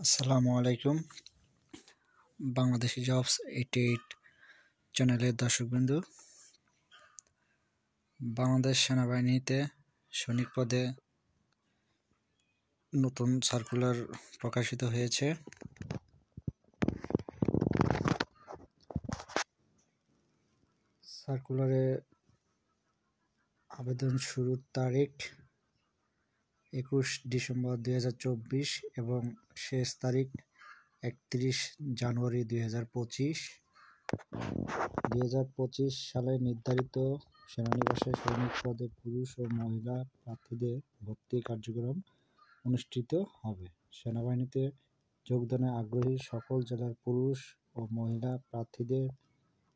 আসসালামু আলাইকুম। বাংলাদেশি জবস 88 চ্যানেলের দর্শকবৃন্দ, বাংলাদেশ সেনাবাহিনীতে সৈনিক পদে নতুন সার্কুলার প্রকাশিত হয়েছে। সার্কুলারে আবেদন শুরুর তারিখ 21 ডিসেম্বর 2024 এবং শেষ তারিখ 31 জানুয়ারি 2025 সালে নির্ধারিত সেনানিবাসে সৈনিক পদে পুরুষ ও মহিলা প্রার্থীদের ভর্তি কার্যক্রম অনুষ্ঠিত হবে। সেনাবাহিনীতে যোগদানে আগ্রহী সকল জেলার পুরুষ ও মহিলা প্রার্থীদের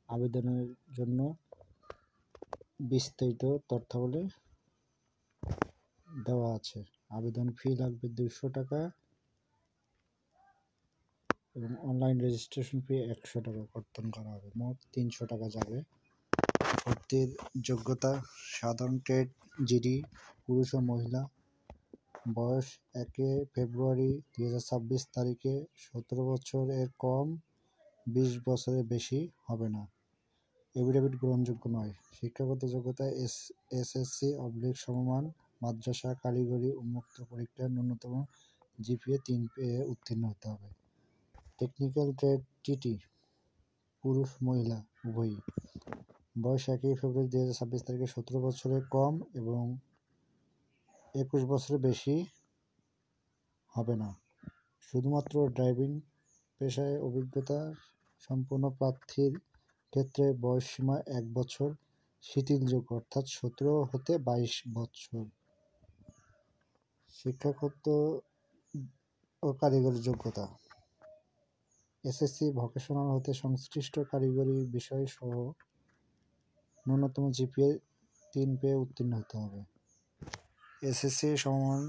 আবেদনের জন্য বিস্তারিত তথ্যাবলী দেওয়া আছে। আবেদন ফি লাগবে 200 টাকা এবং অনলাইন রেজিস্ট্রেশন ফি 100 টাকা কর্তন করা হবে। মোট 300 টাকা যাবে। ভর্তির যোগ্যতা: সাধারণ ট্রেড জিডি, পুরুষ ও মহিলা, বয়স 1 ফেব্রুয়ারি 2026 তারিখে 17 বছরের কম, 20 বছরের বেশি হবে না। এফিডেভিট গ্রহণযোগ্য নয়। শিক্ষাগত যোগ্যতা: এসএসসি/সমমান, মাদ্রাসা, কারিগরি, উন্মুক্ত পরীক্ষায় ন্যূনতম জিপিএ 3 পেয়ে উত্তীর্ণ হতে হবে। টেকনিক্যাল ট্রেড টিটি, পুরুষ মহিলা উভয়ই, বয়স 1 ফেব্রুয়ারি 2026 তারিখে 17 বছরের কম এবং 21 বছরের বেশি হবে না। শুধুমাত্র ড্রাইভিং পেশায় অভিজ্ঞতা সম্পন্ন প্রার্থীর ক্ষেত্রে বয়সসীমা 1 বছর শিথিলযোগ্য, অর্থাৎ 17 হতে 22 বছর। শিক্ষাগত ও কারিগরি যোগ্যতা: এসএসসি, ভোকেশনাল হতে সংশ্লিষ্ট কারিগরি বিষয় সহ ন্যূনতম জিপিএ 3 পেয়ে উত্তীর্ণ হতে হবে। এসএসসি সমমান,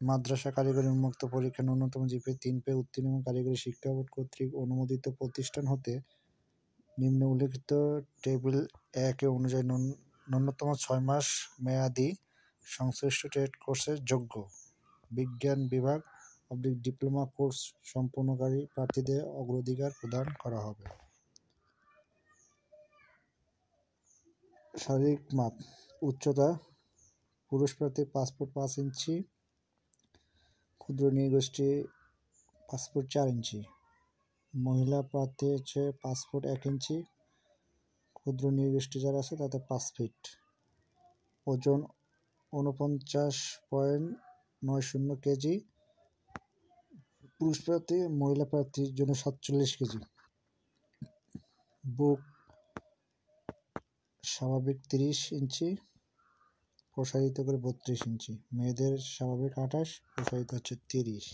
মাদ্রাসা, কারিগরি, উন্মুক্ত পরীক্ষা ন্যূনতম জিপিএ 3 পেয়ে উত্তীর্ণ এবং কারিগরি শিক্ষা বোর্ড কর্তৃক অনুমোদিত প্রতিষ্ঠান হতে নিম্নে উল্লেখিত টেবিল 1 অনুযায়ী ন্যূনতম 6 মাস মেয়াদী সংশ্লিষ্ট ট্রেড কোর্সে যোগ্য। বিজ্ঞান বিভাগ/ডিপ্লোমা কোর্স সম্পন্নকারী প্রার্থীদের অগ্রাধিকার প্রদান করা হবে। শারীরিক মাপ: উচ্চতা: পুরুষ প্রার্থী পাসপোর্ট 5 ইঞ্চি, ক্ষুদ্র নৃগোষ্ঠী পাসপোর্ট 4 ইঞ্চি, মহিলা প্রার্থী হচ্ছে পাসপোর্ট 1 ইঞ্চি, ক্ষুদ্র নৃগোষ্ঠী যারা আছে তাদের 5 ফিট, ওজন 49.90 কেজি পুরুষ প্রার্থী, মহিলা প্রার্থীর জন্য 47 কেজি। বুক স্বাভাবিক 30 ইঞ্চি, প্রসারিত করে 32 ইঞ্চি। মেয়েদের স্বাভাবিক 28, প্রসারিত হচ্ছে 30।